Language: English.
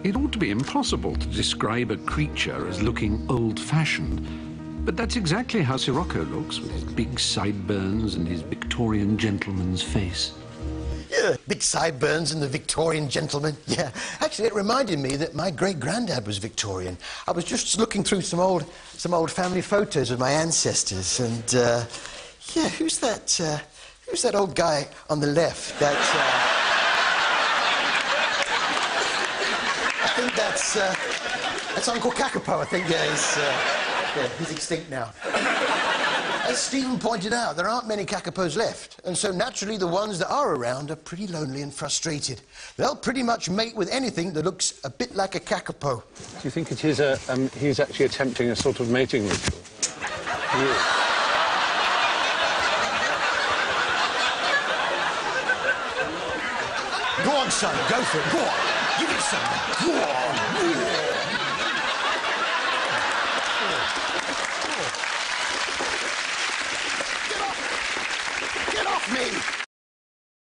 It ought to be impossible to describe a creature as looking old-fashioned, but that's exactly how Sirocco looks, with his big sideburns and his Victorian gentleman's face. Yeah, big sideburns and the Victorian gentleman. Yeah, actually, it reminded me that my great-granddad was Victorian. I was just looking through some old family photos of my ancestors, and yeah, who's that old guy on the left? I think that's Uncle Kapako. I think, yeah, he's extinct now. As Stephen pointed out, there aren't many Kakapos left, and so naturally the ones that are around are pretty lonely and frustrated. They'll pretty much mate with anything that looks a bit like a Kakapo. Do you think it is he's actually attempting a sort of mating ritual? Go on, son, go for it. Go on. Give it some. Go on.